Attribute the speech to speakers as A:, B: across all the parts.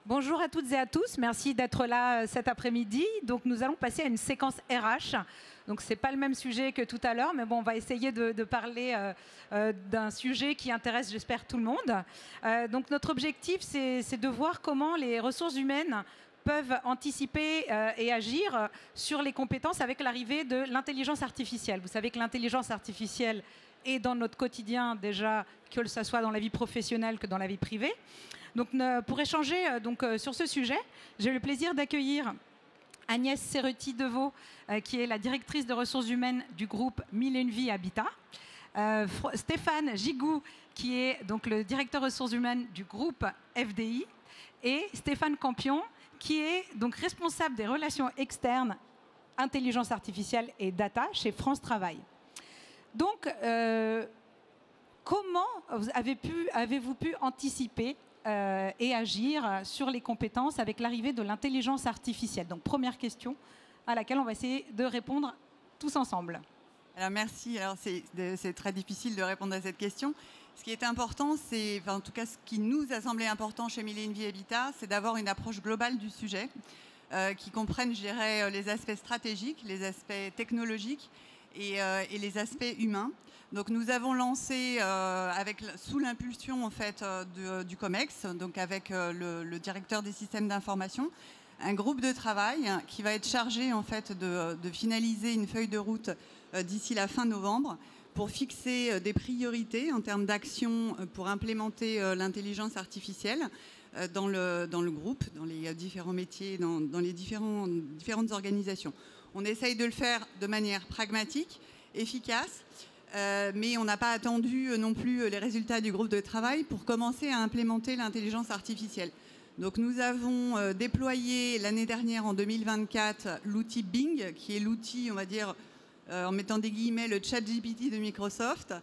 A: Bonjour à toutes et à tous, merci d'être là cet après-midi. Donc nous allons passer à une séquence RH. Donc ce n'est pas le même sujet que tout à l'heure, mais bon, on va essayer de parler d'un sujet qui intéresse, j'espère, tout le monde. Donc notre objectif, c'est de voir comment les ressources humaines peuvent anticiper et agir sur les compétences avec l'arrivée de l'intelligence artificielle. Vous savez que l'intelligence artificielle est dans notre quotidien déjà, que ce soit dans la vie professionnelle que dans la vie privée. Donc, pour échanger sur ce sujet, j'ai le plaisir d'accueillir Agnès Serruti-Deveau, qui est la directrice de ressources humaines du groupe Mille et une Vies Habitat. Stéphane Gigou, qui est donc le directeur ressources humaines du groupe FDI. Et Stéphane Campion, qui est donc responsable des relations externes, intelligence artificielle et data chez France Travail. Donc, comment avez-vous pu anticiper et agir sur les compétences avec l'arrivée de l'intelligence artificielle? Donc, première question à laquelle on va essayer de répondre tous ensemble.
B: Alors, merci. Alors, c'est très difficile de répondre à cette question. Ce qui est important, en tout cas, ce qui nous a semblé important chez Mille et une Vies Habitat, c'est d'avoir une approche globale du sujet qui comprenne, je dirais, les aspects stratégiques, les aspects technologiques et les aspects humains. Donc nous avons lancé, sous l'impulsion en fait, du COMEX, donc avec le directeur des systèmes d'information, un groupe de travail qui va être chargé en fait, de finaliser une feuille de route d'ici la fin novembre pour fixer des priorités en termes d'action pour implémenter l'intelligence artificielle dans le groupe, dans les différents métiers, dans les différentes organisations. On essaye de le faire de manière pragmatique, efficace, mais on n'a pas attendu non plus les résultats du groupe de travail pour commencer à implémenter l'intelligence artificielle. Donc nous avons déployé l'année dernière, en 2024, l'outil Bing, qui est l'outil, on va dire, en mettant des guillemets, le ChatGPT de Microsoft,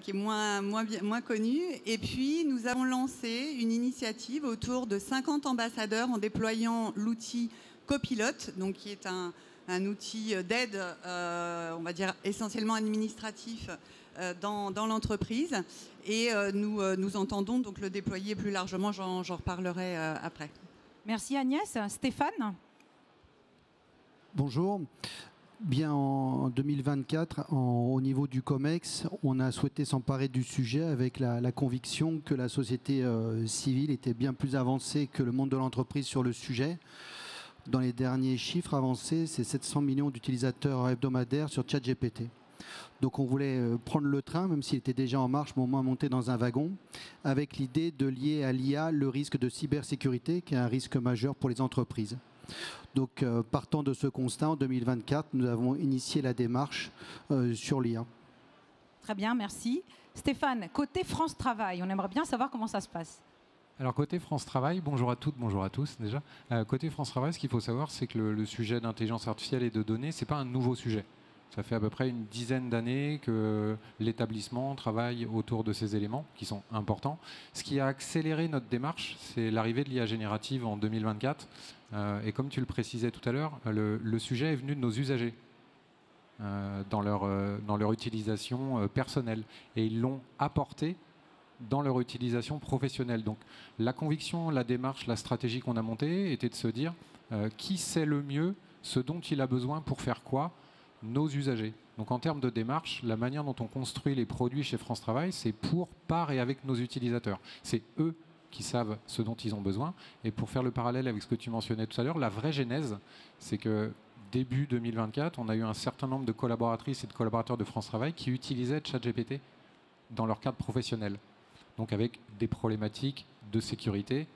B: qui est moins connu. Et puis nous avons lancé une initiative autour de 50 ambassadeurs en déployant l'outil Copilot, donc qui est un outil d'aide, on va dire essentiellement administratif dans l'entreprise. Et nous entendons donc le déployer plus largement, j'en reparlerai après.
A: Merci Agnès. Stéphane?
C: Bonjour. Bien, en 2024, au niveau du COMEX, on a souhaité s'emparer du sujet avec la conviction que la société civile était bien plus avancée que le monde de l'entreprise sur le sujet. Dans les derniers chiffres avancés, c'est 700 millions d'utilisateurs hebdomadaires sur ChatGPT. Donc on voulait prendre le train, même s'il était déjà en marche, mais au moins monter dans un wagon, avec l'idée de lier à l'IA le risque de cybersécurité, qui est un risque majeur pour les entreprises. Donc partant de ce constat, en 2024, nous avons initié la démarche sur l'IA.
A: Très bien, merci. Stéphane, côté France Travail, on aimerait bien savoir comment ça se passe.
D: Alors côté France Travail, bonjour à toutes, bonjour à tous déjà. Côté France Travail, ce qu'il faut savoir, c'est que le sujet d'intelligence artificielle et de données, ce n'est pas un nouveau sujet. Ça fait à peu près une dizaine d'années que l'établissement travaille autour de ces éléments qui sont importants. Ce qui a accéléré notre démarche, c'est l'arrivée de l'IA générative en 2024. Et comme tu le précisais tout à l'heure, le sujet est venu de nos usagers dans leur utilisation personnelle. Et ils l'ont apporté dans leur utilisation professionnelle. Donc la conviction, la démarche, la stratégie qu'on a montée était de se dire qui sait le mieux ce dont il a besoin pour faire quoi? Nos usagers. Donc en termes de démarche, la manière dont on construit les produits chez France Travail, c'est pour, par et avec nos utilisateurs. C'est eux qui savent ce dont ils ont besoin. Et pour faire le parallèle avec ce que tu mentionnais tout à l'heure, la vraie genèse, c'est que début 2024, on a eu un certain nombre de collaboratrices et de collaborateurs de France Travail qui utilisaient ChatGPT dans leur cadre professionnel. Donc avec des problématiques de sécurité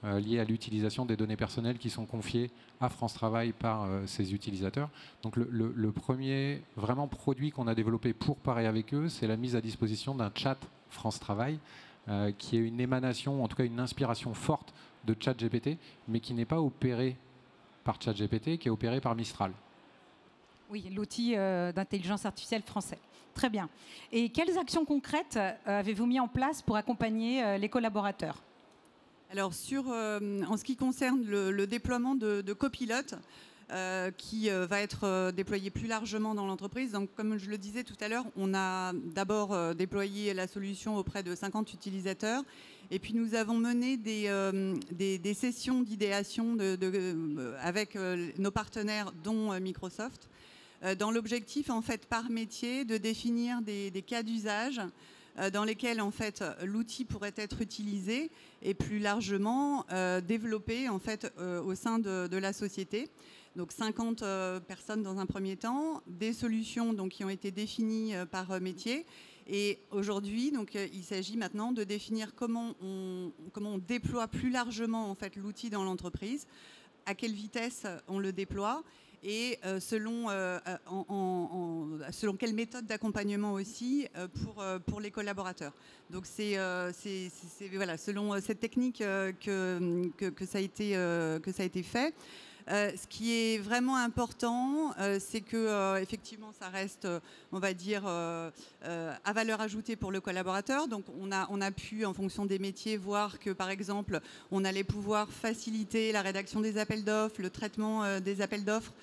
D: liées à l'utilisation des données personnelles qui sont confiées à France Travail par ses utilisateurs. Donc le premier vraiment produit qu'on a développé pour parer avec eux, c'est la mise à disposition d'un chat France Travail qui est une émanation, en tout cas une inspiration forte de ChatGPT, mais qui n'est pas opéré par ChatGPT, qui est opéré par Mistral.
A: Oui, l'outil d'intelligence artificielle français. Très bien. Et quelles actions concrètes avez-vous mis en place pour accompagner les collaborateurs?
B: Alors, en ce qui concerne le déploiement de Copilot, qui va être déployé plus largement dans l'entreprise. Donc, comme je le disais tout à l'heure, on a d'abord déployé la solution auprès de 50 utilisateurs Et puis nous avons mené des sessions d'idéation avec nos partenaires, dont Microsoft, dans l'objectif en fait par métier de définir des cas d'usage dans lesquels en fait l'outil pourrait être utilisé et plus largement développé en fait au sein de la société. Donc 50 personnes dans un premier temps, des solutions donc, qui ont été définies par métier. Et aujourd'hui, donc, il s'agit maintenant de définir comment on déploie plus largement en fait, l'outil dans l'entreprise, à quelle vitesse on le déploie et selon quelle méthode d'accompagnement aussi pour les collaborateurs. Donc c'est voilà, selon cette technique que ça a été fait. Ce qui est vraiment important, c'est que effectivement, ça reste, on va dire, à valeur ajoutée pour le collaborateur. Donc, on a pu, en fonction des métiers, voir que, par exemple, on allait pouvoir faciliter la rédaction des appels d'offres, le traitement des appels d'offres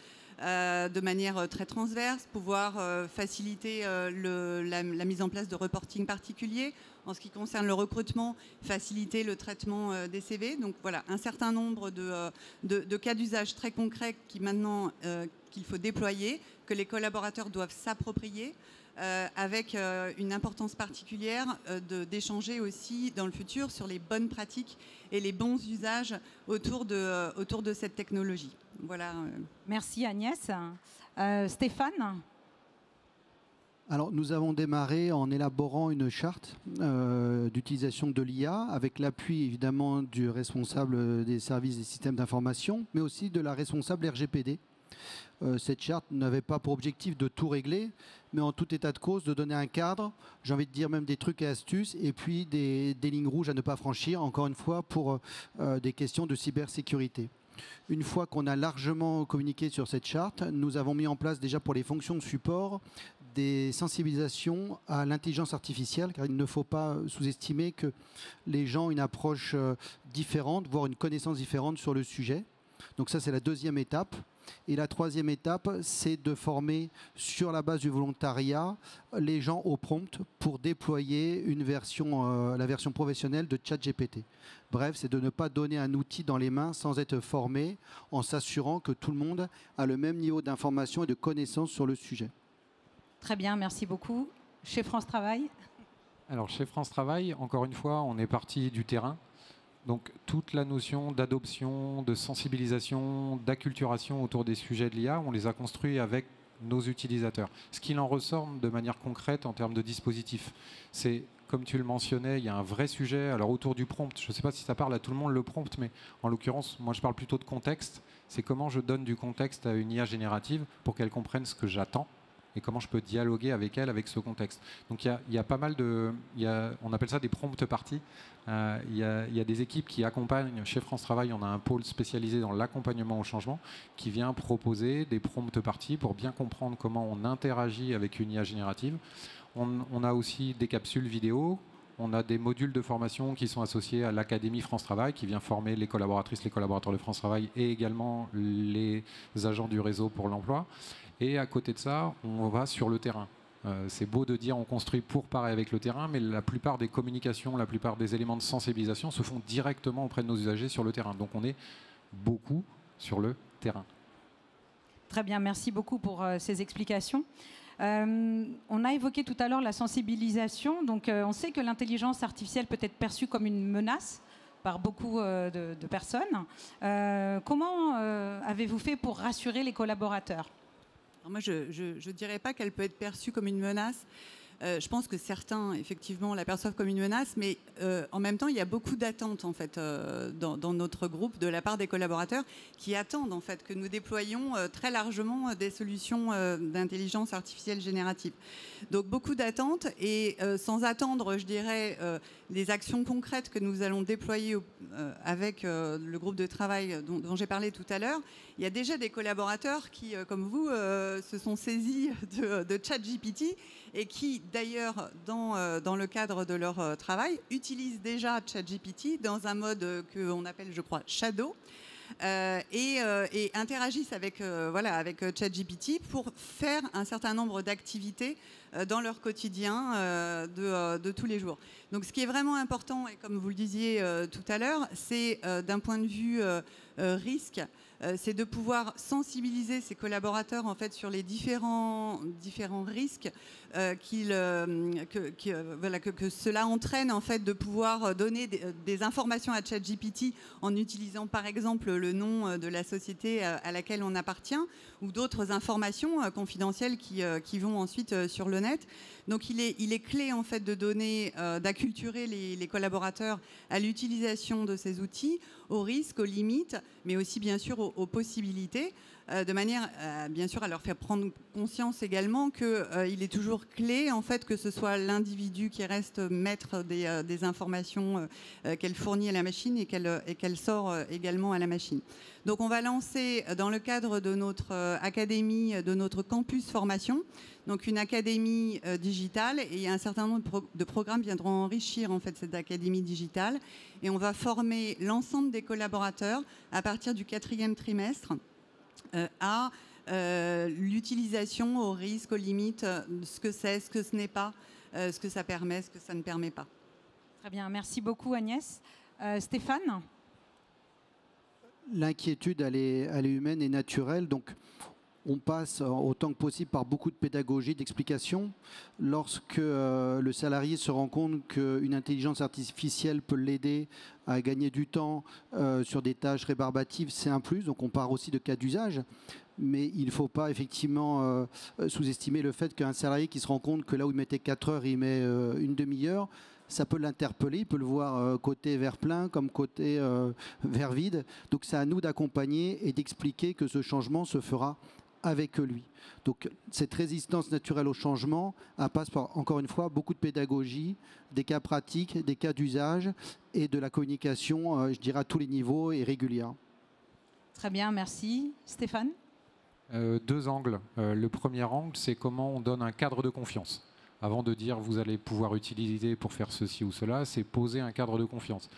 B: de manière très transverse, pouvoir faciliter la mise en place de reporting particuliers. En ce qui concerne le recrutement, faciliter le traitement des CV. Donc voilà, un certain nombre de cas d'usage très concrets qui maintenant qu'il faut déployer, que les collaborateurs doivent s'approprier, avec une importance particulière d'échanger aussi dans le futur sur les bonnes pratiques et les bons usages autour de cette technologie. Voilà.
A: Merci Agnès. Stéphane ?
C: Alors, nous avons démarré en élaborant une charte d'utilisation de l'IA avec l'appui évidemment du responsable des services des systèmes d'information, mais aussi de la responsable RGPD. Cette charte n'avait pas pour objectif de tout régler, mais en tout état de cause de donner un cadre, j'ai envie de dire même des trucs et astuces, et puis des lignes rouges à ne pas franchir, encore une fois, pour des questions de cybersécurité. Une fois qu'on a largement communiqué sur cette charte, nous avons mis en place déjà pour les fonctions de support des sensibilisations à l'intelligence artificielle, car il ne faut pas sous-estimer que les gens ont une approche différente, voire une connaissance différente sur le sujet. Donc ça, c'est la deuxième étape. Et la troisième étape, c'est de former sur la base du volontariat les gens au prompt pour déployer une version, la version professionnelle de ChatGPT. Bref, c'est de ne pas donner un outil dans les mains sans être formé, en s'assurant que tout le monde a le même niveau d'information et de connaissance sur le sujet.
A: Très bien, merci beaucoup. Chez France Travail ?
D: Alors, chez France Travail, encore une fois, on est parti du terrain. Donc, toute la notion d'adoption, de sensibilisation, d'acculturation autour des sujets de l'IA, on les a construits avec nos utilisateurs. Ce qu'il en ressort de manière concrète en termes de dispositifs, c'est, comme tu le mentionnais, il y a un vrai sujet. Alors, autour du prompt, je ne sais pas si ça parle à tout le monde le prompt, mais en l'occurrence, moi, je parle plutôt de contexte. C'est comment je donne du contexte à une IA générative pour qu'elle comprenne ce que j'attends et comment je peux dialoguer avec elle, avec ce contexte. Donc il y a pas mal de... on appelle ça des prompt parties. Il y a des équipes qui accompagnent. Chez France Travail, on a un pôle spécialisé dans l'accompagnement au changement qui vient proposer des prompt parties pour bien comprendre comment on interagit avec une IA générative. On a aussi des capsules vidéo. On a des modules de formation qui sont associés à l'Académie France Travail, qui vient former les collaboratrices, les collaborateurs de France Travail et également les agents du réseau pour l'emploi. Et à côté de ça, on va sur le terrain. C'est beau de dire on construit pour pareil avec le terrain, mais la plupart des communications, la plupart des éléments de sensibilisation se font directement auprès de nos usagers sur le terrain. Donc on est beaucoup sur le terrain.
A: Très bien, merci beaucoup pour ces explications. On a évoqué tout à l'heure la sensibilisation. Donc on sait que l'intelligence artificielle peut être perçue comme une menace par beaucoup de personnes. Comment avez-vous fait pour rassurer les collaborateurs ?
B: Alors moi, je ne dirais pas qu'elle peut être perçue comme une menace. Je pense que certains, effectivement, l'aperçoivent comme une menace, mais en même temps, il y a beaucoup d'attentes en fait, dans notre groupe de la part des collaborateurs qui attendent en fait, que nous déployions très largement des solutions d'intelligence artificielle générative. Donc beaucoup d'attentes et sans attendre, je dirais, les actions concrètes que nous allons déployer avec le groupe de travail dont j'ai parlé tout à l'heure, il y a déjà des collaborateurs qui, comme vous, se sont saisis de ChatGPT et qui, d'ailleurs, dans le cadre de leur travail, utilisent déjà ChatGPT dans un mode qu'on appelle, je crois, Shadow, et interagissent avec ChatGPT pour faire un certain nombre d'activités dans leur quotidien de tous les jours. Donc ce qui est vraiment important, et comme vous le disiez tout à l'heure, c'est d'un point de vue risque, c'est de pouvoir sensibiliser ses collaborateurs en fait sur les différents risques que cela entraîne en fait de pouvoir donner des informations à ChatGPT en utilisant par exemple le nom de la société à laquelle on appartient ou d'autres informations confidentielles qui vont ensuite sur le net. Donc il est clé en fait de donner, d'acculturer les collaborateurs à l'utilisation de ces outils, aux risques, aux limites, mais aussi bien sûr aux possibilités, de manière bien sûr à leur faire prendre conscience également qu'il est toujours clé en fait que ce soit l'individu qui reste maître des informations qu'elle fournit à la machine et qu'elle sort également à la machine. Donc on va lancer dans le cadre de notre académie, de notre campus formation, donc une académie digitale, et un certain nombre de programmes viendront enrichir en fait cette académie digitale, et on va former l'ensemble des collaborateurs à partir du 4e trimestre à l'utilisation, aux risques, aux limites, ce que c'est, ce que ce n'est pas, ce que ça permet, ce que ça ne permet pas.
A: Très bien, merci beaucoup Agnès. Stéphane ?
C: L'inquiétude, elle est humaine et naturelle, donc on passe autant que possible par beaucoup de pédagogie, d'explication. Lorsque le salarié se rend compte qu'une intelligence artificielle peut l'aider à gagner du temps sur des tâches rébarbatives, c'est un plus. Donc on part aussi de cas d'usage. Mais il ne faut pas effectivement sous-estimer le fait qu'un salarié qui se rend compte que là où il mettait 4 heures, il met une demi-heure, ça peut l'interpeller, il peut le voir côté verre plein comme côté verre vide. Donc c'est à nous d'accompagner et d'expliquer que ce changement se fera avec lui. Donc cette résistance naturelle au changement passe par, encore une fois, beaucoup de pédagogie, des cas pratiques, des cas d'usage et de la communication, je dirais, à tous les niveaux et régulière.
A: Très bien, merci. Stéphane ?
D: Deux angles. Le premier angle, c'est comment on donne un cadre de confiance. Avant de dire vous allez pouvoir utiliser pour faire ceci ou cela, c'est poser un cadre de confiance.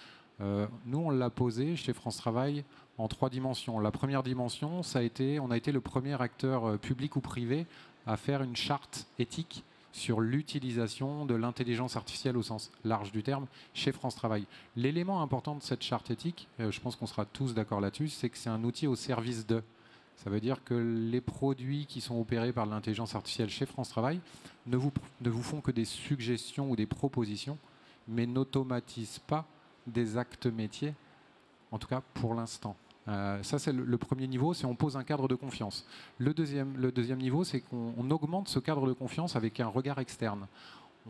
D: Nous, on l'a posé chez France Travail en 3 dimensions. La première dimension, on a été le premier acteur public ou privé à faire une charte éthique sur l'utilisation de l'intelligence artificielle au sens large du terme chez France Travail. L'élément important de cette charte éthique, je pense qu'on sera tous d'accord là-dessus, c'est que c'est un outil au service de. Ça veut dire que les produits qui sont opérés par l'intelligence artificielle chez France Travail ne vous font que des suggestions ou des propositions, mais n'automatisent pas des actes métiers, en tout cas pour l'instant. Ça, c'est le premier niveau, c'est on pose un cadre de confiance. Le deuxième niveau, c'est qu'on augmente ce cadre de confiance avec un regard externe.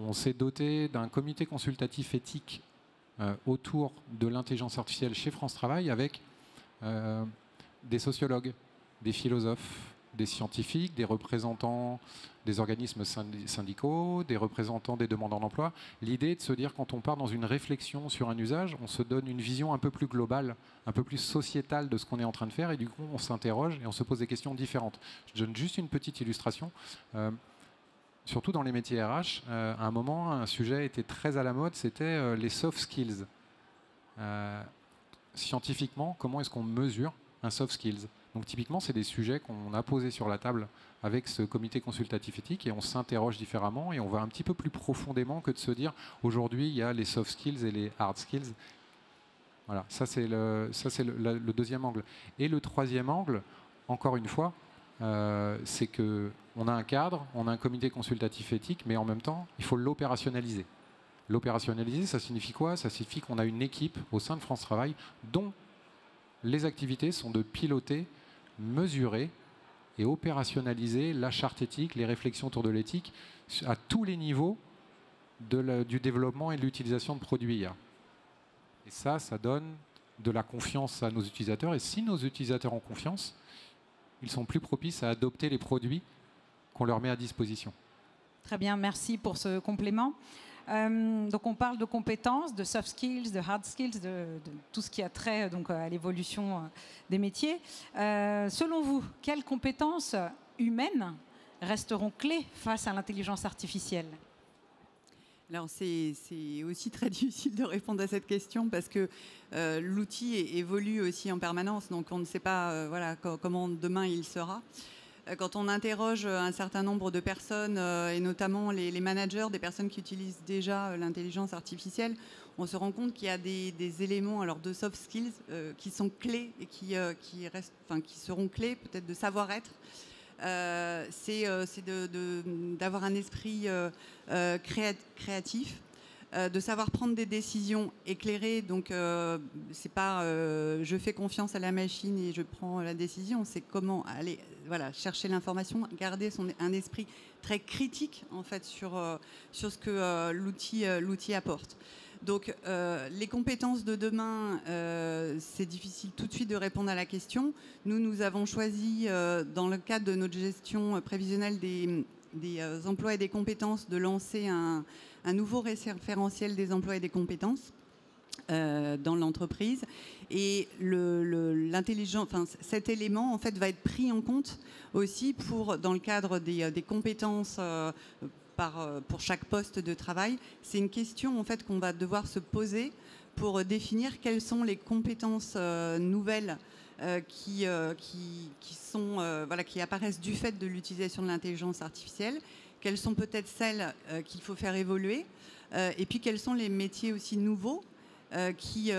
D: On s'est doté d'un comité consultatif éthique autour de l'intelligence artificielle chez France Travail avec des sociologues, des philosophes, des scientifiques, des représentants des organismes syndicaux, des représentants des demandeurs d'emploi. L'idée est de se dire, quand on part dans une réflexion sur un usage, on se donne une vision un peu plus globale, un peu plus sociétale de ce qu'on est en train de faire, et du coup on s'interroge et on se pose des questions différentes. Je donne juste une petite illustration. Surtout dans les métiers RH, à un moment, un sujet était très à la mode, c'était les soft skills. Scientifiquement, comment est-ce qu'on mesure un soft skills? Donc typiquement, c'est des sujets qu'on a posés sur la table avec ce comité consultatif éthique, et on s'interroge différemment et on va un petit peu plus profondément que de se dire aujourd'hui il y a les soft skills et les hard skills. Voilà, ça c'est le deuxième angle. Et le troisième angle, encore une fois, c'est qu'on a un cadre, on a un comité consultatif éthique, mais en même temps, il faut l'opérationnaliser. L'opérationnaliser, ça signifie quoi? Ça signifie qu'on a une équipe au sein de France Travail dont les activités sont de piloter, mesurer et opérationnaliser la charte éthique, les réflexions autour de l'éthique à tous les niveaux du développement et de l'utilisation de produits IA. Et ça donne de la confiance à nos utilisateurs. Et si nos utilisateurs ont confiance, ils sont plus propices à adopter les produits qu'on leur met à disposition.
A: Très bien, merci pour ce complément. Donc on parle de compétences, de soft skills, de hard skills, de tout ce qui a trait donc, à l'évolution des métiers. Selon vous, quelles compétences humaines resteront clés face à l'intelligence artificielle?
B: Alors c'est aussi très difficile de répondre à cette question parce que l'outil évolue aussi en permanence, donc on ne sait pas voilà, comment demain il sera. quand on interroge un certain nombre de personnes, et notamment les managers, des personnes qui utilisent déjà l'intelligence artificielle, on se rend compte qu'il y a des éléments alors, de soft skills qui sont clés et qui seront clés peut-être de savoir-être. C'est d'avoir un esprit créatif, de savoir prendre des décisions éclairées. Donc, c'est pas je fais confiance à la machine et je prends la décision. C'est comment aller chercher l'information, garder un esprit très critique en fait sur ce que l'outil apporte. Donc, les compétences de demain, c'est difficile tout de suite de répondre à la question. Nous avons choisi, dans le cadre de notre gestion prévisionnelle des emplois et des compétences, de lancer un nouveau référentiel des emplois et des compétences dans l'entreprise. Et cet élément, en fait, va être pris en compte aussi dans le cadre des compétences pour chaque poste de travail. C'est une question en fait qu'on va devoir se poser pour définir quelles sont les compétences nouvelles qui apparaissent du fait de l'utilisation de l'intelligence artificielle, quelles sont peut-être celles qu'il faut faire évoluer, et puis quels sont les métiers aussi nouveaux qui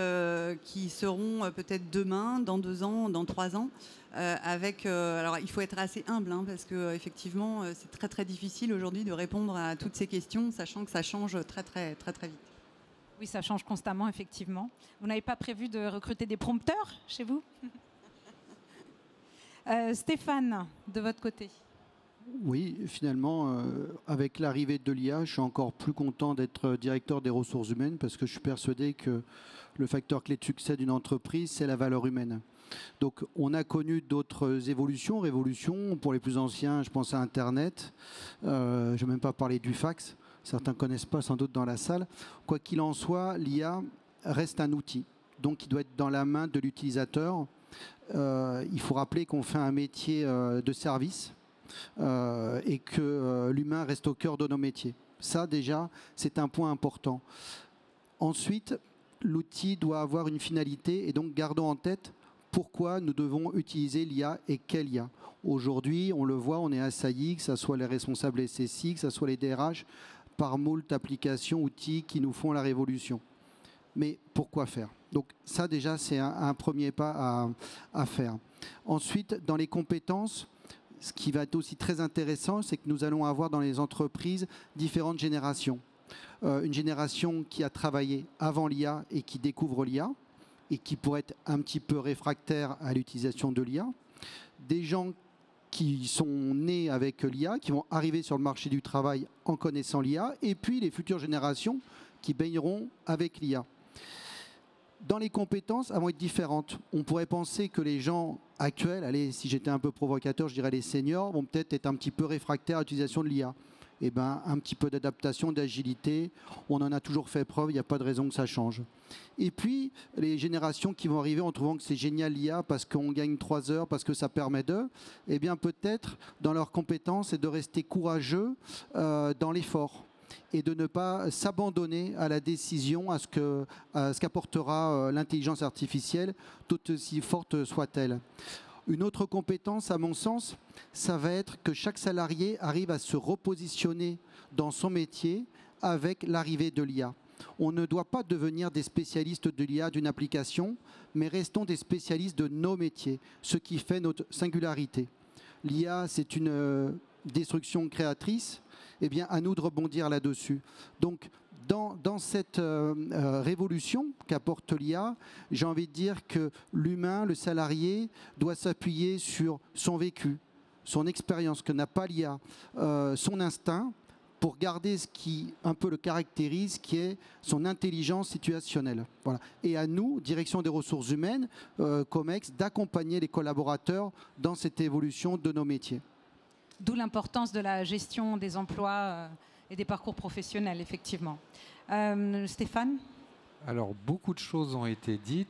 B: seront peut-être demain, dans 2 ans, dans 3 ans. Alors, il faut être assez humble parce qu'effectivement, c'est très très difficile aujourd'hui de répondre à toutes ces questions, sachant que ça change très très très très vite.
A: Oui, ça change constamment, effectivement. Vous n'avez pas prévu de recruter des prompteurs chez vous? Stéphane, de votre côté.
C: Oui, finalement, avec l'arrivée de l'IA, je suis encore plus content d'être directeur des ressources humaines parce que je suis persuadé que le facteur clé de succès d'une entreprise, c'est la valeur humaine. Donc, on a connu d'autres révolutions. Pour les plus anciens, je pense à Internet. Je ne vais même pas parler du fax. Certains ne connaissent pas sans doute dans la salle. Quoi qu'il en soit, l'IA reste un outil. Donc, il doit être dans la main de l'utilisateur. Il faut rappeler qu'on fait un métier de service. Et que l'humain reste au cœur de nos métiers. Ça, déjà, c'est un point important. Ensuite, l'outil doit avoir une finalité et donc gardons en tête pourquoi nous devons utiliser l'IA et quelle IA. Aujourd'hui, on le voit, on est assailli, que ce soit les responsables SSI, que ce soit les DRH, par moult applications, outils qui nous font la révolution. Mais pourquoi faire? Donc ça, déjà, c'est un premier pas à faire. Ensuite, dans les compétences, ce qui va être aussi très intéressant, c'est que nous allons avoir dans les entreprises différentes générations. Une génération qui a travaillé avant l'IA et qui découvre l'IA et qui pourrait être un petit peu réfractaire à l'utilisation de l'IA. Des gens qui sont nés avec l'IA, qui vont arriver sur le marché du travail en connaissant l'IA, et puis les futures générations qui baigneront avec l'IA. Dans les compétences, elles vont être différentes. On pourrait penser que les gens actuels, allez, si j'étais un peu provocateur, je dirais les seniors, vont peut-être être un petit peu réfractaires à l'utilisation de l'IA. Eh bien, un petit peu d'adaptation, d'agilité, on en a toujours fait preuve, il n'y a pas de raison que ça change. Et puis, les générations qui vont arriver en trouvant que c'est génial l'IA parce qu'on gagne 3 heures, parce que ça permet d'eux, eh bien peut-être dans leurs compétences, c'est de rester courageux dans l'effort et de ne pas s'abandonner à la décision, à ce qu'apportera l'intelligence artificielle, tout aussi forte soit-elle. Une autre compétence, à mon sens, ça va être que chaque salarié arrive à se repositionner dans son métier avec l'arrivée de l'IA. On ne doit pas devenir des spécialistes de l'IA d'une application, mais restons des spécialistes de nos métiers, ce qui fait notre singularité. L'IA, c'est une destruction créatrice, eh bien, à nous de rebondir là-dessus. Donc, dans cette révolution qu'apporte l'IA, j'ai envie de dire que l'humain, le salarié, doit s'appuyer sur son vécu, son expérience que n'a pas l'IA, son instinct, pour garder ce qui un peu le caractérise, qui est son intelligence situationnelle. Voilà. Et à nous, direction des ressources humaines, COMEX, d'accompagner les collaborateurs dans cette évolution de nos métiers.
A: D'où l'importance de la gestion des emplois et des parcours professionnels, effectivement. Stéphane?
D: Alors, beaucoup de choses ont été dites,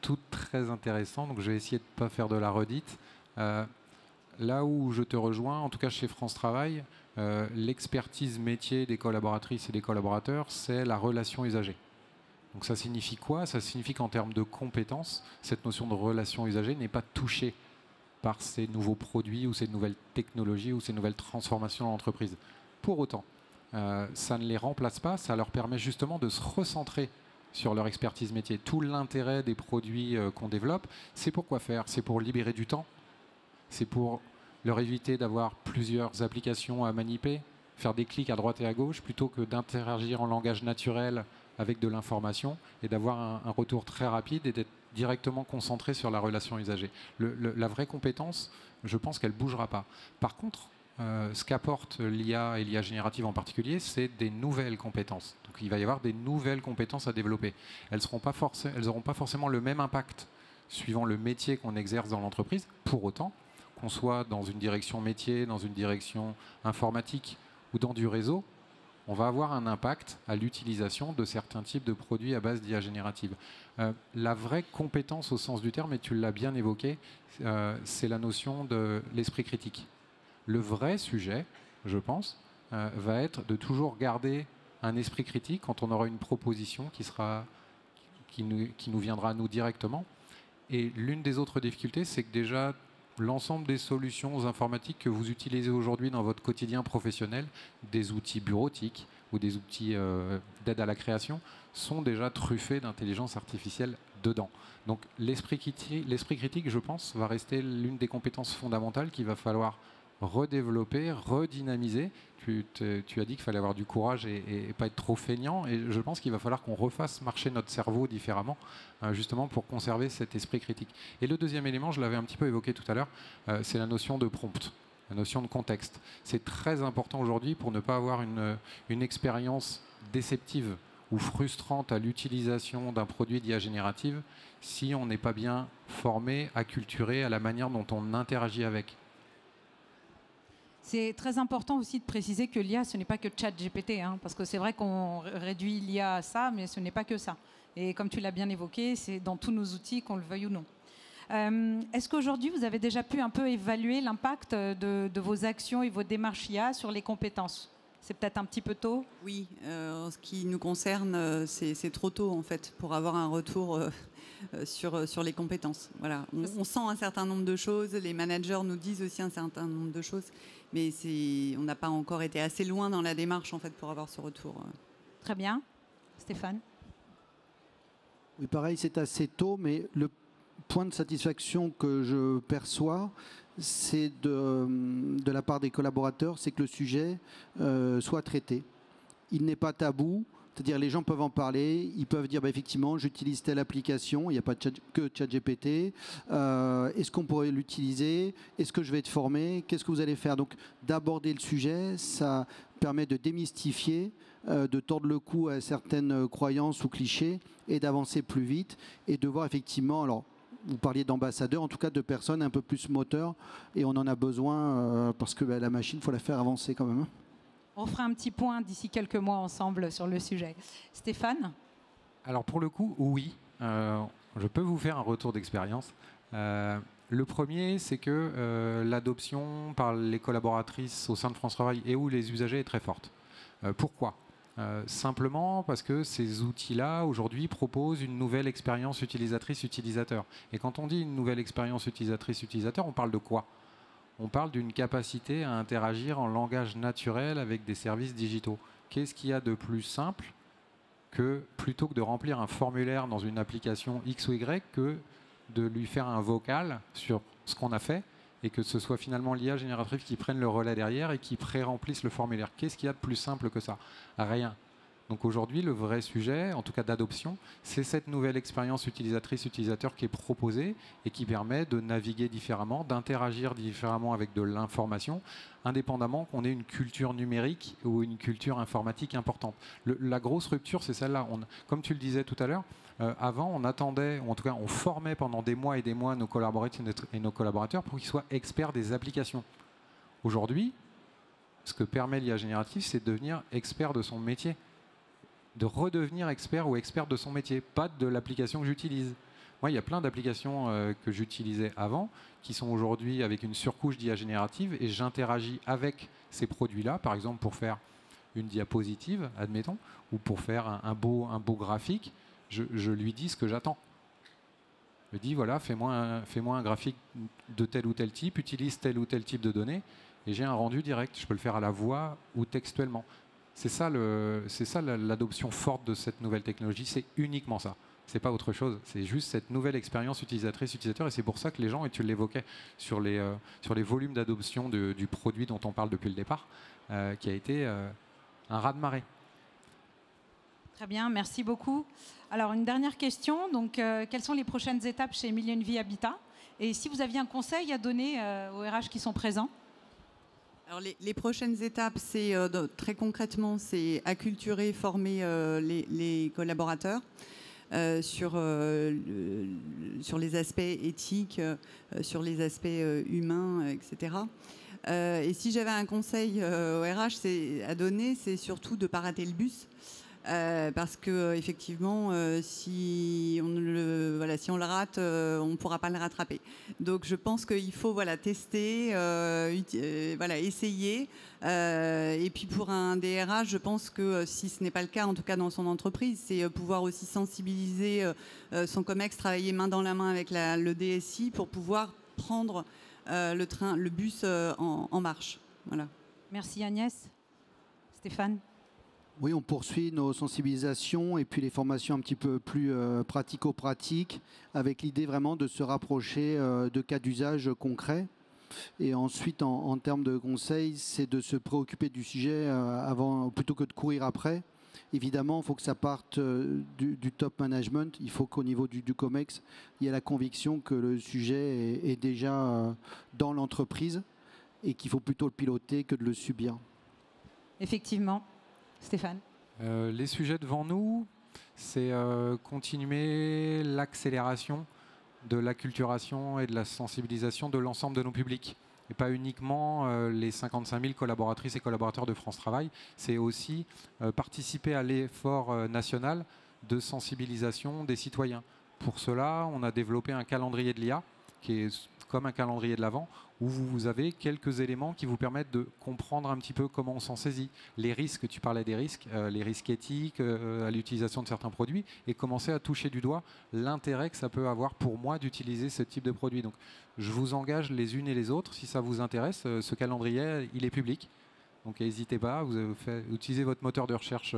D: toutes très intéressantes, donc je vais essayer de ne pas faire de la redite. Là où je te rejoins, en tout cas chez France Travail, l'expertise métier des collaboratrices et des collaborateurs, c'est la relation usagée. Donc ça signifie quoi? Ça signifie qu'en termes de compétences, cette notion de relation usagée n'est pas touchée par ces nouveaux produits ou ces nouvelles technologies ou ces nouvelles transformations dans l'entreprise. Pour autant, ça ne les remplace pas, ça leur permet justement de se recentrer sur leur expertise métier. Tout l'intérêt des produits qu'on développe, c'est pour quoi faire? C'est pour libérer du temps, c'est pour leur éviter d'avoir plusieurs applications à manipuler, faire des clics à droite et à gauche, plutôt que d'interagir en langage naturel avec de l'information et d'avoir un retour très rapide et d'être directement concentré sur la relation usagée. La vraie compétence, je pense qu'elle ne bougera pas. Par contre, ce qu'apporte l'IA et l'IA générative en particulier, c'est des nouvelles compétences. Donc il va y avoir des nouvelles compétences à développer. Elles n'auront pas forcément le même impact suivant le métier qu'on exerce dans l'entreprise. Pour autant, qu'on soit dans une direction métier, dans une direction informatique ou dans du réseau, on va avoir un impact à l'utilisation de certains types de produits à base d'IA générative. La vraie compétence au sens du terme, et tu l'as bien évoqué, c'est la notion de l'esprit critique. Le vrai sujet, je pense, va être de toujours garder un esprit critique quand on aura une proposition qui nous viendra à nous directement. Et l'une des autres difficultés, c'est que déjà, l'ensemble des solutions informatiques que vous utilisez aujourd'hui dans votre quotidien professionnel, des outils bureautiques ou des outils d'aide à la création, sont déjà truffés d'intelligence artificielle dedans. Donc l'esprit critique, je pense, va rester l'une des compétences fondamentales qu'il va falloir redévelopper, redynamiser. Tu as dit qu'il fallait avoir du courage et pas être trop feignant. Et je pense qu'il va falloir qu'on refasse marcher notre cerveau différemment, justement pour conserver cet esprit critique. Et le deuxième élément, je l'avais un petit peu évoqué tout à l'heure, c'est la notion de prompt, la notion de contexte. C'est très important aujourd'hui pour ne pas avoir une expérience déceptive ou frustrante à l'utilisation d'un produit d'IA générative si on n'est pas bien formé, acculturé à la manière dont on interagit avec.
A: C'est très important aussi de préciser que l'IA, ce n'est pas que ChatGPT, parce que c'est vrai qu'on réduit l'IA à ça, mais ce n'est pas que ça. Et comme tu l'as bien évoqué, c'est dans tous nos outils, qu'on le veuille ou non. Est-ce qu'aujourd'hui, vous avez déjà pu un peu évaluer l'impact de vos actions et vos démarches IA sur les compétences? C'est peut-être un petit peu tôt?
B: Oui, en ce qui nous concerne, c'est trop tôt en fait pour avoir un retour sur les compétences. Voilà. On sent un certain nombre de choses, les managers nous disent aussi un certain nombre de choses, mais on n'a pas encore été assez loin dans la démarche en fait pour avoir ce retour.
A: Très bien. Stéphane?
C: Oui, pareil, c'est assez tôt, mais le point de satisfaction que je perçois, c'est de la part des collaborateurs, c'est que le sujet soit traité. Il n'est pas tabou, c'est-à-dire les gens peuvent en parler, ils peuvent dire effectivement j'utilise telle application, il n'y a pas que ChatGPT, est-ce qu'on pourrait l'utiliser, est-ce que je vais être formé, qu'est-ce que vous allez faire? Donc d'aborder le sujet, ça permet de démystifier, de tordre le cou à certaines croyances ou clichés et d'avancer plus vite et de voir effectivement, alors vous parliez d'ambassadeurs, en tout cas de personnes un peu plus moteurs, et on en a besoin parce que la machine, il faut la faire avancer quand même.
A: On fera un petit point d'ici quelques mois ensemble sur le sujet. Stéphane?
D: Alors pour le coup, oui, je peux vous faire un retour d'expérience. Le premier, c'est que l'adoption par les collaboratrices au sein de France Travail et où les usagers est très forte. Pourquoi ? Simplement parce que ces outils-là, aujourd'hui, proposent une nouvelle expérience utilisatrice-utilisateur. Et quand on dit une nouvelle expérience utilisatrice-utilisateur, on parle de quoi? On parle d'une capacité à interagir en langage naturel avec des services digitaux. Qu'est-ce qu'il y a de plus simple que, plutôt que de remplir un formulaire dans une application X ou Y, que de lui faire un vocal sur ce qu'on a fait et que ce soit finalement l'IA générative qui prenne le relais derrière et qui pré-remplisse le formulaire. Qu'est-ce qu'il y a de plus simple que ça? Rien. Donc aujourd'hui, le vrai sujet, en tout cas d'adoption, c'est cette nouvelle expérience utilisatrice-utilisateur qui est proposée et qui permet de naviguer différemment, d'interagir différemment avec de l'information, indépendamment qu'on ait une culture numérique ou une culture informatique importante. La grosse rupture, c'est celle-là. Comme tu le disais tout à l'heure, avant, on attendait, ou en tout cas, on formait pendant des mois et des mois nos collaborateurs et nos collaborateurs pour qu'ils soient experts des applications. Aujourd'hui, ce que permet l'IA générative, c'est de devenir expert de son métier, de redevenir expert ou expert de son métier, pas de l'application que j'utilise. Moi, il y a plein d'applications que j'utilisais avant qui sont aujourd'hui avec une surcouche d'IA générative et j'interagis avec ces produits-là, par exemple pour faire une diapositive, admettons, ou pour faire un beau graphique. Je lui dis ce que j'attends. Je dis, voilà, fais-moi un graphique de tel ou tel type, utilise tel ou tel type de données, et j'ai un rendu direct. Je peux le faire à la voix ou textuellement. C'est ça l'adoption forte de cette nouvelle technologie, c'est uniquement ça. C'est pas autre chose, c'est juste cette nouvelle expérience utilisatrice-utilisateur, et c'est pour ça que les gens, et tu l'évoquais sur les volumes d'adoption du produit dont on parle depuis le départ, qui a été un raz-de-marée.
A: Très bien, merci beaucoup. Alors, une dernière question. Donc, quelles sont les prochaines étapes chez Million Vie Habitat? Et si vous aviez un conseil à donner aux RH qui sont présents?
B: Alors, les prochaines étapes, c'est très concrètement, c'est acculturer, former les collaborateurs sur les aspects éthiques, sur les aspects humains, etc. Et si j'avais un conseil au RH à donner, c'est surtout de ne pas rater le bus. Parce que effectivement, si on le rate, on ne pourra pas le rattraper. Donc, je pense qu'il faut tester, essayer. Et puis pour un DRH, je pense que si ce n'est pas le cas, en tout cas dans son entreprise, c'est pouvoir aussi sensibiliser son COMEX, travailler main dans la main avec le DSI pour pouvoir prendre le bus en marche. Voilà.
A: Merci Agnès. Stéphane?
C: Oui, on poursuit nos sensibilisations et puis les formations un petit peu plus pratico-pratiques, avec l'idée vraiment de se rapprocher de cas d'usage concrets. Et ensuite, en termes de conseils, c'est de se préoccuper du sujet avant, plutôt que de courir après. Évidemment, il faut que ça parte du top management. Il faut qu'au niveau du COMEX, il y ait la conviction que le sujet est déjà dans l'entreprise et qu'il faut plutôt le piloter que de le subir.
A: Effectivement. Stéphane?
D: Les sujets devant nous, c'est continuer l'accélération de l'acculturation et de la sensibilisation de l'ensemble de nos publics. Et pas uniquement les 55 000 collaboratrices et collaborateurs de France Travail, c'est aussi participer à l'effort national de sensibilisation des citoyens. Pour cela, on a développé un calendrier de l'IA, qui est comme un calendrier de l'Avent, où vous avez quelques éléments qui vous permettent de comprendre un petit peu comment on s'en saisit. Les risques, tu parlais des risques, les risques éthiques à l'utilisation de certains produits, et commencer à toucher du doigt l'intérêt que ça peut avoir pour moi d'utiliser ce type de produit. Donc, je vous engage les unes et les autres, si ça vous intéresse, ce calendrier, il est public. Donc, n'hésitez pas, vous utilisez votre moteur de recherche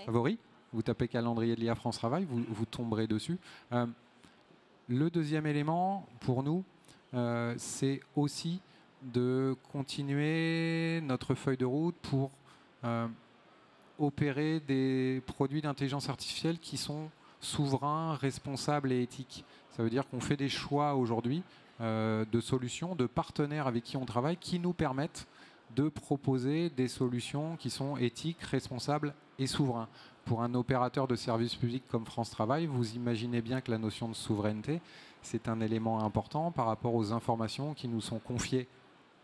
D: favori, vous tapez calendrier de l'IA France Travail, vous tomberez dessus. Le deuxième élément, pour nous, c'est aussi de continuer notre feuille de route pour opérer des produits d'intelligence artificielle qui sont souverains, responsables et éthiques. Ça veut dire qu'on fait des choix aujourd'hui de solutions, de partenaires avec qui on travaille, qui nous permettent de proposer des solutions qui sont éthiques, responsables et souverains. Pour un opérateur de service public comme France Travail, vous imaginez bien que la notion de souveraineté, c'est un élément important par rapport aux informations qui nous sont confiées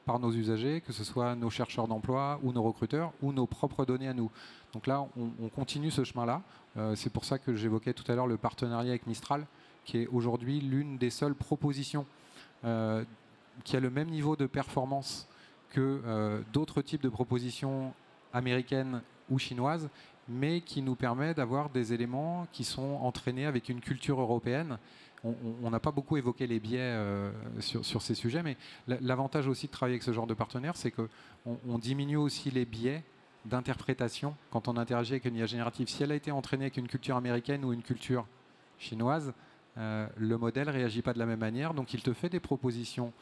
D: par nos usagers, que ce soit nos chercheurs d'emploi ou nos recruteurs ou nos propres données à nous. Donc là, on continue ce chemin-là. C'est pour ça que j'évoquais tout à l'heure le partenariat avec Mistral, qui est aujourd'hui l'une des seules propositions qui a le même niveau de performance que d'autres types de propositions américaines ou chinoises, mais qui nous permet d'avoir des éléments qui sont entraînés avec une culture européenne. On n'a pas beaucoup évoqué les biais sur ces sujets, mais l'avantage aussi de travailler avec ce genre de partenaire, c'est qu'on diminue aussi les biais d'interprétation quand on interagit avec une IA générative. Si elle a été entraînée avec une culture américaine ou une culture chinoise, le modèle ne réagit pas de la même manière, donc il te fait des propositions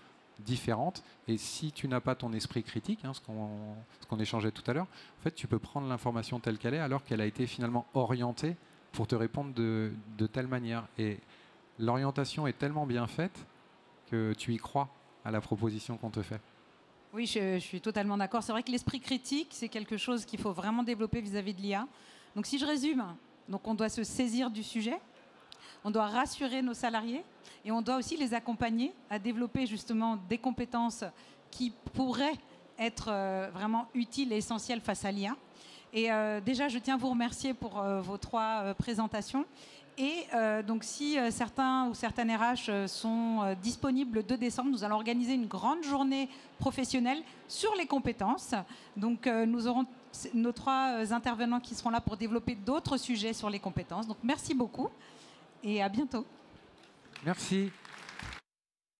D: différentes, et si tu n'as pas ton esprit critique, ce qu'on échangeait tout à l'heure, en fait, tu peux prendre l'information telle qu'elle est alors qu'elle a été finalement orientée pour te répondre de telle manière. Et l'orientation est tellement bien faite que tu y crois à la proposition qu'on te fait.
A: Oui, je suis totalement d'accord. C'est vrai que l'esprit critique, c'est quelque chose qu'il faut vraiment développer vis-à-vis de l'IA. Donc si je résume, donc on doit se saisir du sujet, on doit rassurer nos salariés et on doit aussi les accompagner à développer justement des compétences qui pourraient être vraiment utiles et essentielles face à l'IA. Et déjà, je tiens à vous remercier pour vos 3 présentations. Et donc, si certains ou certaines RH sont disponibles le 2 décembre, nous allons organiser une grande journée professionnelle sur les compétences. Donc, nous aurons nos 3 intervenants qui seront là pour développer d'autres sujets sur les compétences. Donc, merci beaucoup et à bientôt.
D: Merci.